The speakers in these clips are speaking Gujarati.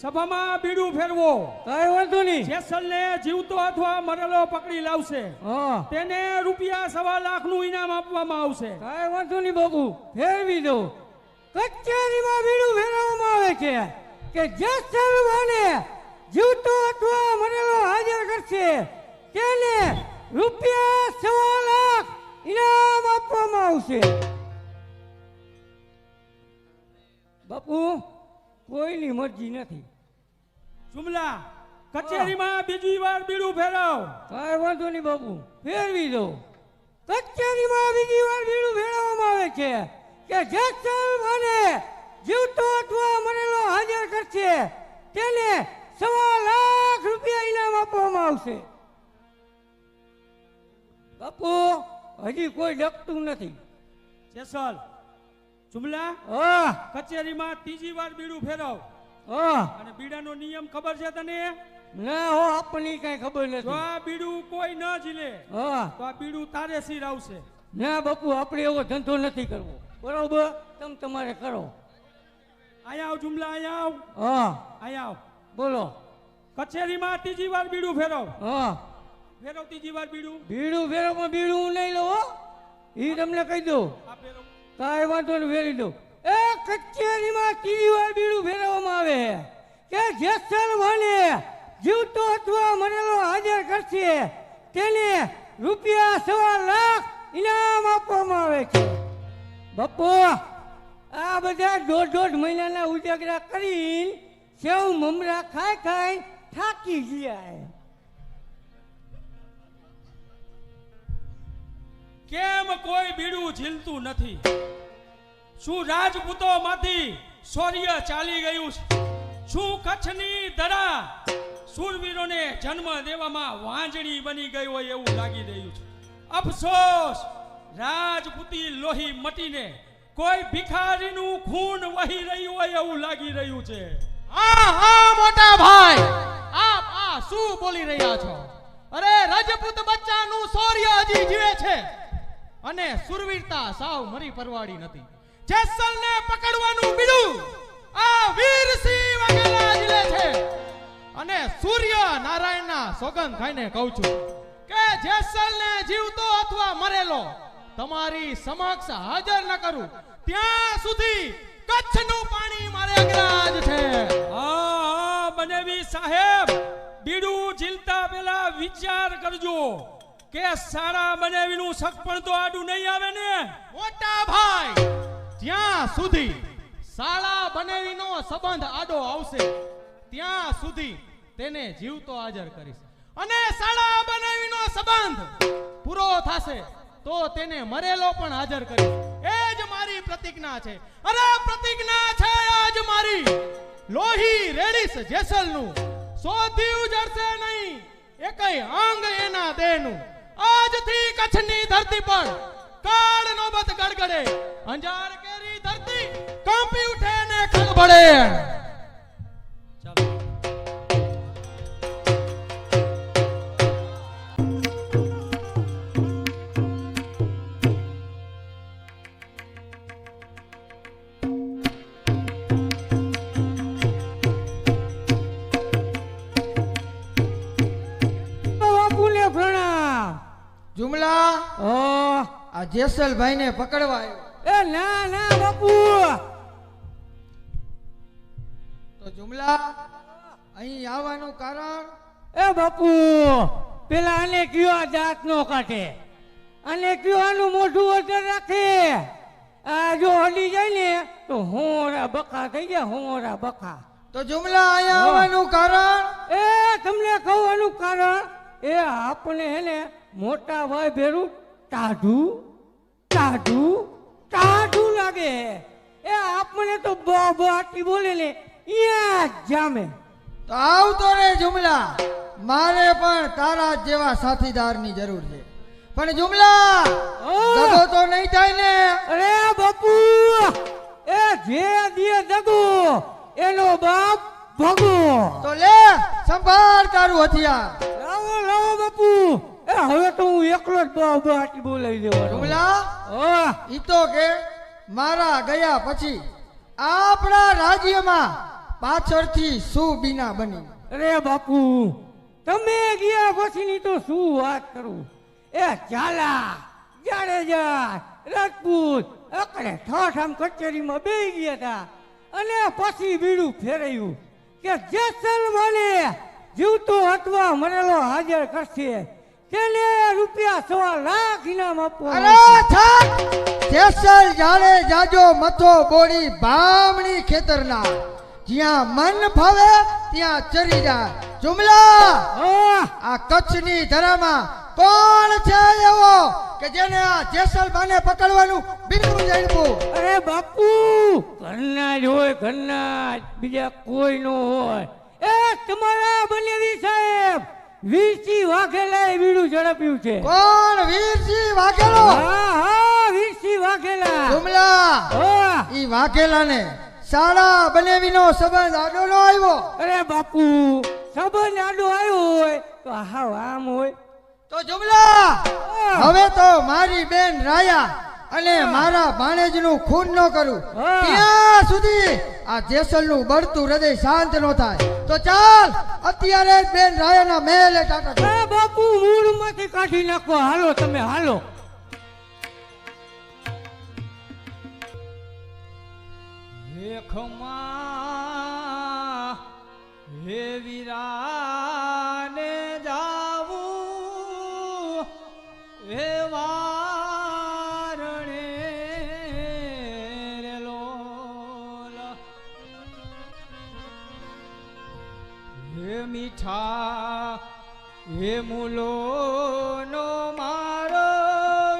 સભામાં બીડું ફેરવો. કઈ વાંધો નહીં. જેસલને જીવતો અથવા મરેલો પકડી લાવશે તેને ₹1.25 લાખનું ઇનામ આપવામાં આવશે. કઈ વાંધો નહીં બાપુ, ફેરવી દો. કચેરીમાં બીડું ફેરવવામાં આવે છે કે જેસલ બને જીવતો અથવા મરેલો હાજર કરશે તેને ₹1.25 લાખ ઇનામ આપવામાં આવશે. બાપુ કોઈની મરજી નથી. જુમલા કચેરીમાં બીજી વાર બીડું ફેરવ. કઈ વાંધો નહીં બાપુ, ફેરવી દો. કચેરીમાં બીજી વાર બીડું ફેરવવામાં આવે છે કે જેસલ બને જીવતો અથવા મરેલો હાજર કરશે તેને ₹1.25 લાખ ઇનામ આપવામાં આવશે. બાપુ હજી કોઈ ડકતું નથી. જેસલ જુમલા હા કચેરીમાં ત્રીજી વાર બીડું ફેરવ. હા અને બીડાનો નિયમ ખબર છે તને? ના હો, આપણને કઈ ખબર જો નથી. આ બીડું કોઈ ન ઝીલે હા તો આ બીડું તારે સિર આવશે. ના બાપુ, આપણે એવો ધંધો નથી કરવો. બરોબર, તમે તમારે કરો. અહીંયા આવ જુમલા, અહીંયા આવ. હા અહીંયા આવ. બોલો. કચેરીમાં ત્રીજી વાર બીડું ફેરવ. હા ફેરવ ત્રીજી વાર બીડું. બીડું ફેરવમાં બીડું હું નહીં લઉં હો, એ તમને કહી દઉં. આ ફેરવ. કાંઈ વાંધો નહીં, ફેરવી દઉં. એ કચેરીમાં ત્રીજી વાર બીડું ફેરવવામાં આવે કે જેસલ બને જીવતો અથવા મરેલો હાજર કરશે તેને ₹1.25 લાખ ઇનામ આપવામાં આવે છે. બાપુ આ બધા 1.5 મહિનાના ઉજાગરા કરી સેવ મમરા ખાઈ ખાઈ થાકી ગયા. કેમ કોઈ બીડું ઝીલતું નથી? શું રાજપૂતોમાંથી શૌર્ય ચાલી ગયું છે? શું કચ્છની ધરા શૂરવીરોને જન્મ દેવામાં વાંજણી બની ગઈ હોય એવું લાગી રહ્યું છે? અફસોસ, રાજપૂતી લોહી મટીને કોઈ ભિખારીનું ખૂન વહી રહ્યું હોય એવું લાગી રહ્યું છે. હા હા મોટા ભાઈ, આપ આ શું બોલી રહ્યા છો? અરે રાજપૂત બચ્ચાનું શૌર્ય હજી જીવે છે અને સુરવીરતા સાવ મરી પરવાડી નથી. જેસલને પકડવાનું બીડું આ વીરસિંહ વાઘેલા જીલે છે અને સૂર્ય નારાયણના સોગંદ ખાઈને કહું છું કે જેસલને જીવતો અથવા મરેલો તમારી સમક્ષ હાજર ન કરું ત્યાં સુધી કચ્છનું પાણી મારે અગ્રાજ છે. હા બનેવી સાહેબ, બીડું ઝીલતા પહેલા વિચાર કરજો કે સારા બનેવીનું સગપણ તો આડું નહીં આવે ને. મોટા ભાઈ, જ્યાં સુધી શાળા બનેવીનો સંબંધ આડો આવશે ત્યાં સુધી તેને જીવતો હાજર કરીશ અને શાળા બનેવીનો સંબંધ પૂરો થશે તો તેને મરેલો પણ હાજર કરીશ. એ જ મારી પ્રતિજ્ઞા છે. અરે પ્રતિજ્ઞા છે આજ મારી. લોહી રેડીશ જેસલનું, શોધ્યું જરશે નહીં એકય અંગ એના દેહનું. આજથી કચ્છની ધરતી પર કાળ નોબત ગડગડે, અંજાર કેરી ધરતી કંપી ઉઠે ને ખળભળે. ચાલો. બાપુને પ્રણામ. જુમલા આ આ જેસલભાઈ ને પકડવા આવ્યો. એ ના ના બાપુ, તો જુમલા અહીં આવવાનું કારણ? એ બાપુ પેલા આને કયો આ દાંત નો કાઢે, આને કયો આનું મોઢું વધારે રાખે. આ જો હલી જાય ને તો હોરા બકા થઈ ગયા, હોરા બકા. તો જુમલા અહીંયા આવવાનું કારણ? એ તમને કહેવાનું કારણ એ આપણે એને મોટા ભાઈ ભેરું ટાઢું ટાઢું ટાઢું લાગે. એ આપણે તો બાટી બોલે ને અહીંયા જ જામે. તો આવતો રે જુમલા, મારે પણ તારા જેવા સાથીદારની જરૂર છે. પણ જુમલા દગો તો નહીં થાય ને? અરે બાપુ, એ જે દિયે દગો એનો બાપ ભગો. તો લે સંભાળ તારું હથિયાર. લાવો લાવો બાપુ. એ હવે તો હું એકલો જ બાટી બોલાવી દેવાનો. જુમલા ઈ તો કે મારા ગયા પછી આપણા રાજ્યમાં પાછળથી શું બીના બની. અરે બાપુ તમે ગયા પછીની તો શું વાત કરું. એ ઝાલા જાડેજા રાજપૂત અકડે ઠાઠ આમ કચેરીમાં બેસી ગયા હતા અને પછી બીડું ફેરવ્યું કે જેસલમાને જીવતો અથવા મરેલો હાજર કરશે તેને રૂપિયા 1.25 લાખ ઇનામ અરે આપવાનું. થાક જેસલ જાણે જાજો મથો બોડી બામણી ખેતરના જ્યાં મન ફાવે ત્યાં ચરી જાય. જુમલા હા, આ કચ્છની ધરામાં કોણ છે એવો કે જેને આ જેસલમાને પકડવાનું બિંદુ જાણ્યું. અરે બાપુ ઘરના જ હોય, ઘરના જ, બીજા કોઈ નો હોય. એ તમારા બનેવી સાહેબ વીરસિંહ વાઘેલાએ બીડું ઝડપ્યું છે. કોણ? વીરસિંહ વાઘેલો. હા હા, વીરસિંહ વાઘેલા. જુમલા હા. ઈ વાઘેલાને શાળા બનેવીનો સંબંધ આડો નો આવ્યો. અરે બાપુ સંબંધ આડો આવ્યો હોય તો હાવ આમ હોય. તો જુમલા હા. હવે તો મારી બેન રાયા અને મારા ભાણેજનું ખૂન ન કરું હા. ત્યાં સુધી આ જેસલનું બળતું હૃદય શાંત ન થાય. તો ચાલ અત્યારે જ બેન રાયાના મહેલે ટાટા કર. અરે બાપુ મૂળમાંથી કાઢી નાખો. હાલો તમે હાલો. હે ખમા હે વીરાને જાવું હે વારણે રે લોલા હે મીઠા હે મૂલો નો મારો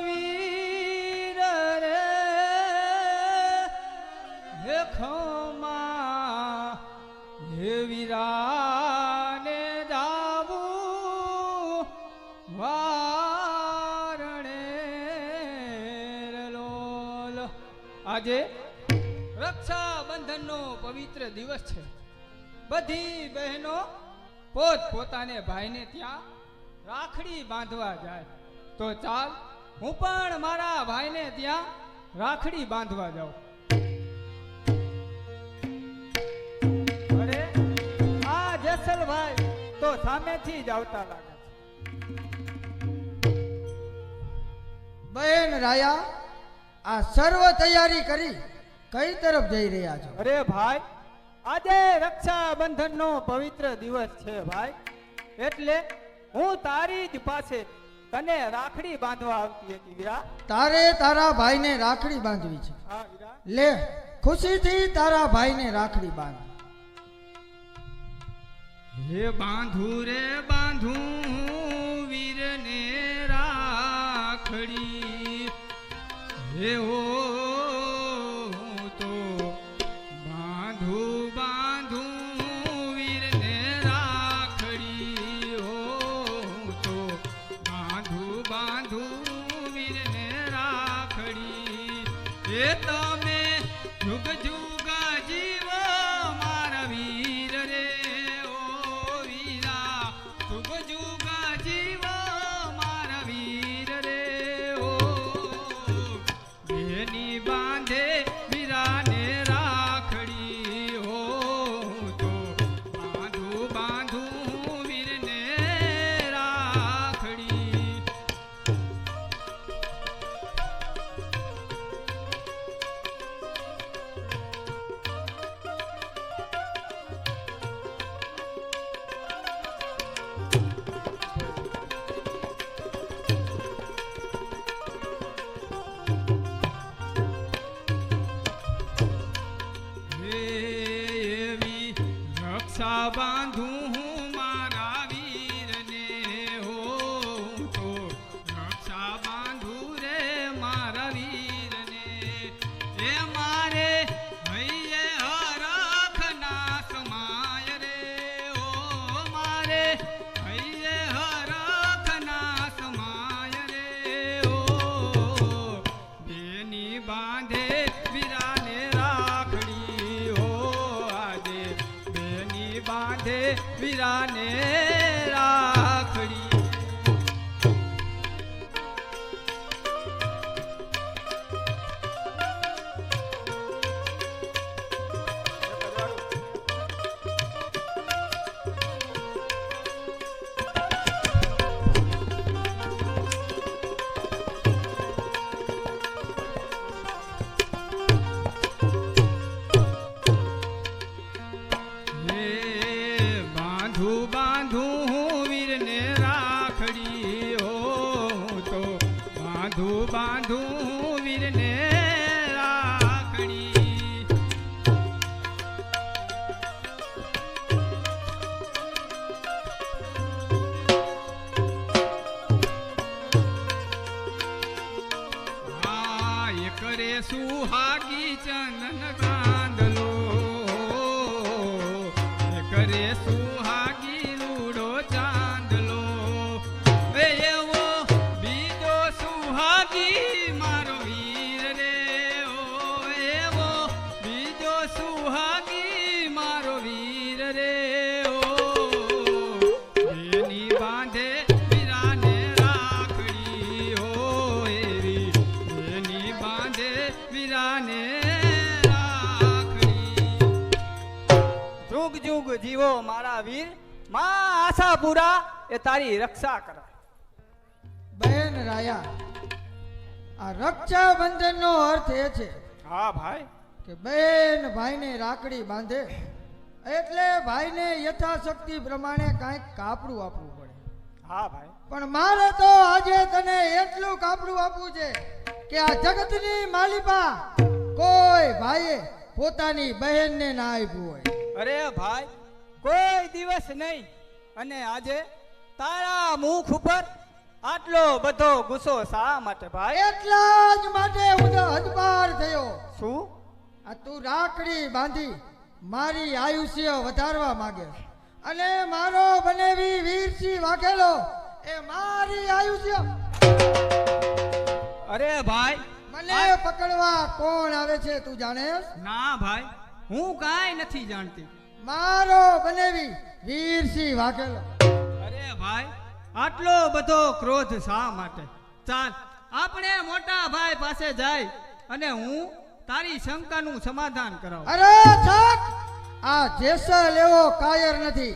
વીર રે હે ખમા હે વીરાને જાવું વારણે રે લોલ. આજે રક્ષાબંધનનો પવિત્ર દિવસ છે. બધી બહેનો પોત પોતાને ભાઈને ત્યાં રાખડી બાંધવા જાય. તો ચાલ હું પણ મારા ભાઈને ત્યાં રાખડી બાંધવા જાઉં. અરે આ જેસલભાઈ તો સામેથી જ આવતા લાગે છે. બેન રાયા આ સર્વ તૈયારી કરી કઈ તરફ જઈ રહ્યા છો? અરે ભાઈ આજે રક્ષાબંધનનો પવિત્ર દિવસ છે ભાઈ, એટલે હું તારી જ પાસે તને રાખડી બાંધવા આવતી હતી વીરા. તારે તારા ભાઈને રાખડી બાંધવી છે. હા વીરા. લે ખુશીથી તારા ભાઈને રાખડી બાંધ. હે બાંધુ રે બાંધુ વીરને રાખડી હે હો તો બાંધુ બાંધુ વીરને રાખડી હો તો બાંધુ બાંધુ વીરને રાખડી. હે તમે જુગ જુગ જીવો મારા વીર રે ઓ વીરા જુગ જુગ જીવો મારા વીર રે ઓ બેની બાંધે વીરાને રાખડી હો તો બાંધુ બાંધુ વીરને રાખડી. હે એવી રક્ષા બાંધું હું મારા વીરને હો તો રક્ષા બાંધું રે મારા વીરને. એ મારે હૈયે હરખના સમાય રે ઓ મારે હૈયે હરખના સમાય રે ઓ બેની બાંધે વીરાને રાખડી હો આજે બેની બાંધે વીરાને રાખડી. ચંદન કાંદલો કરે સુહાગી રૂડો ચાંદલો એવો બીજો સુહાગી મારો વીર રે ઓ એવો બીજો સુહાગી મારો વીર રે ઓ એની બાંધે વીરાને રાખડી ઓ એવી એની બાંધે વીરાને રાખડી જુગ જુગ જીવો મારા વીર માં આશાપુરા એ તારી રક્ષા કરે બહેન રાયા, આ રક્ષાબંધન નો અર્થ એ છે હા ભાઈ કે બેન ભાઈને રાખડી બાંધે એટલે ભાઈને યથાશક્તિ પ્રમાણે કાંઈક કાપડું આપવું પડે. હા ભાઈ પણ મારે તો આજે તને એટલું કાપડું આપવું છે કે આ જગતની માલિપા કોઈ ભાઈએ પોતાની બહેનને ના આપ્યું હોય. અરે ભાઈ કોઈ દિવસ નહીં અને આજે તારા મુખ ઉપર આટલો બધો ગુસ્સો શા માટે ભાઈ એટલા જ માટે હું તો હદપાર થયો. શું આ તું રાખડી બાંધી મારી આયુષ્ય વધારવા માંગે અને મારો બનેવી વીરસિંહ વાઘેલો એ મારી આયુષ્ય અરે ભાઈ મને પકડવા કોણ આવે છે તું જાણેસ? ના ભાઈ હું કાંઈ નથી જાણતી. મારો બનેવી વીરસિંહ વાઘેલો. અરે ભાઈ આટલો બધો ક્રોધ શા માટે? ચાલ આપણે મોટા ભાઈ પાસે જાય અને હું તારી શંકાનું સમાધાન કરાવું. અરે છક, આ જેસલ એવો કાયર નથી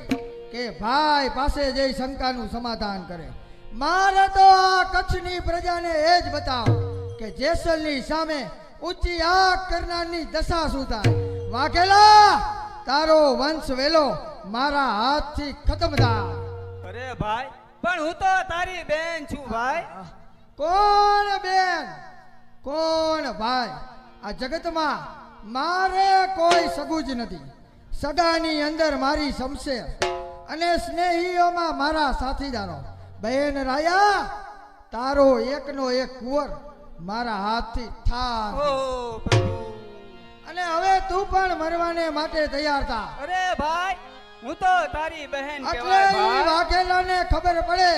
કે ભાઈ પાસે જઈ શંકાનું સમાધાન કરે. મારે તો આ કચ્છની પ્રજાને એ જ બતાવ કે જેસલની સામે ઊંચી આગ કરનારની દશા શું થાય. વાઘેલા, તારો વંશ વેલો મારા હાથથી ખતમ થાય. અરે ભાઈ પણ હું તો તારી બેન છું ભાઈ કોણ બેન કોણ ભાઈ? આ જગતમાં મારે કોઈ સગું જ નથી. સગાની અંદર મારી શમશેર અને સ્નેહીઓમાં મારા સાથીદારો. બહેન રાયા, તારો એકનો એક કુંવર મારા હાથથી ઠાર. ઓ પ્રભુ અને હવે તું પણ મરવાને માટે તૈયાર થા. અરે ભાઈ હું તો તારી બહેન એટલે કહેવાય ઈ ભાઈ વાઘેલાને ખબર પડે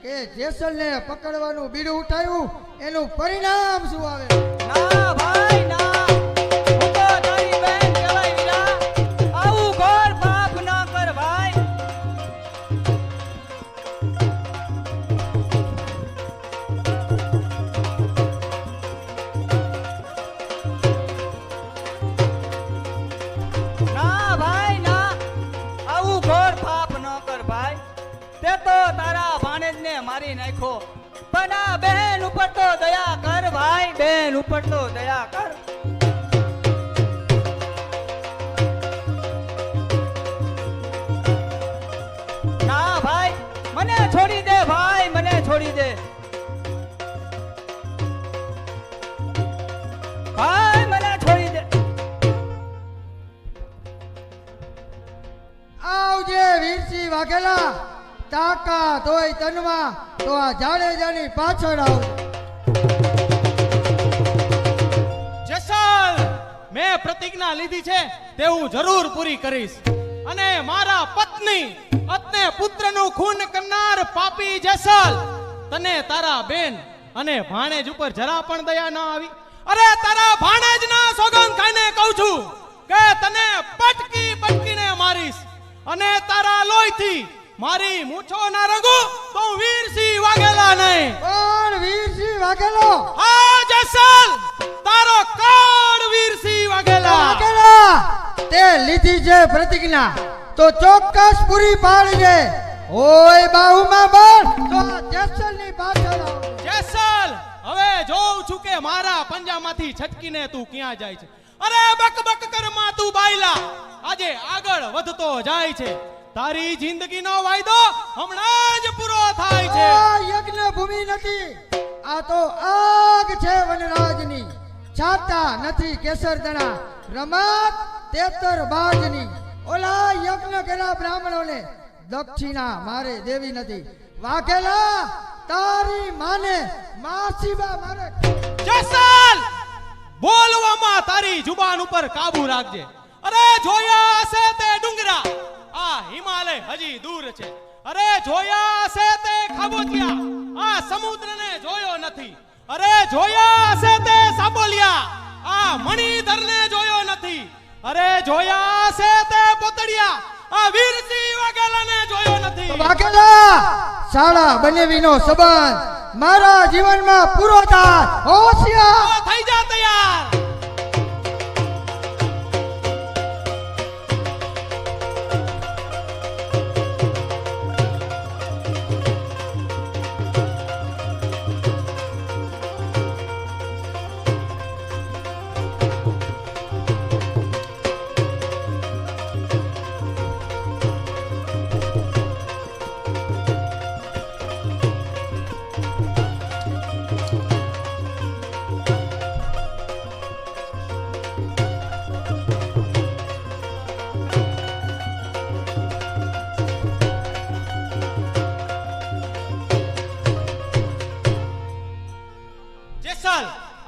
કે જેસલને પકડવાનું બીડું ઉઠાવ્યું એનું પરિણામ શું આવે. ના ભાઈ ના હું તો તારી બહેન કહેવાય વીરા આવું ઘોર પાપ ના કર ભાઈ ના ભાઈ ના આવું ઘોર પાપ ન કર ભાઈ તે તો તારા ભાણેજને મારી નાખ્યો પણ આ બહેન ઉપર તો દયા કર ભાઈ બેન ઉપર તો દયા કર ના ભાઈ મને છોડી દે ભાઈ મને છોડી દે ભાઈ મને છોડી દે આવજે વીરસિંહ વાઘેલા, તાકાત હોય તનમાં તો આ જાડેજાની પાછળ આવજે. જેસલ, મેં પ્રતિજ્ઞા લીધી છે તે હું જરૂર પૂરી કરીશ. અને મારા પત્ની અને પુત્રનું ખૂન કરનાર પાપી જેસલ, તને તારા બેન અને ભાણેજ ઉપર જરા પણ દયા ન આવી? અરે તારા ભાણેજના સોગંદ ખાઈને કહું છું કે તને પટકી પટકીને મારીશ અને તારા લોહીથી મારી મૂછો ના રગું તો હું વીરસિંહ વાઘેલા નહીં. કોણ વીરસિંહ વાઘેલો? હા જેસલ, તારો કોણ વીરસિંહ વાઘેલા. વાઘેલા, તે લીધી છે પ્રતિજ્ઞા તો ચોક્કસ પૂરી પાડજે. ઓય બાહુમાં બળ તો આ જેસલની પાછળ આવજે. જેસલ, હવે જોઉં છું કે મારા પંજામાંથી છટકીને તું ક્યાં જાય છે. અરે બક બક કર માં તું બાયલા, આજે આગળ વધતો જાય છે. તારી જિંદગીનો વાયદો હમણાં જ પૂરો થાય છે. આ યજ્ઞ ભૂમિ નથી, આ તો આગ છે વનરાજની. છાતા નથી કેસરદણા, રમત તેતર બાજની. ઓલા યજ્ઞ કર્યા બ્રાહ્મણોને દક્ષિણા મારે દેવી નથી. વાઘેલા, તારી માને માસીબા મારે. જેસલ, બોલવામાં તારી જુબાન ઉપર કાબુ રાખજે. અરે જોયા હશે તે ડુંગરા, આ હિમાલય હજી દૂર છે. અરે જોયા હશે તે ખાબોચિયા, આ સમુદ્રને જોયો નથી. અરે જોયા હશે તે સાબોલિયા, આ મણિધરને જોયો નથી. અરે જોયા હશે તે પોતડિયા, આ વીરસિંહ વાઘેલાને જોયો નથી. વાઘેલા, શાળા બનેવીનો સંબંધ મારા જીવનમાં પૂરો થાય. હોશિયાર. તો થઈ જા તૈયાર. જેસલ,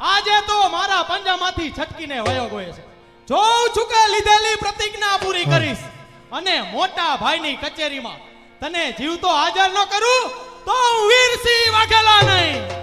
આજે તો મારા પંજામાંથી છટકીને વયો ગયો છે. જોઉં છું કે લીધેલી પ્રતિજ્ઞા પૂરી કરીશ અને મોટા ભાઈની કચેરીમાં તને જીવતો હાજર ન કરું તો હું વીરસિંહ વાઘેલા નહીં.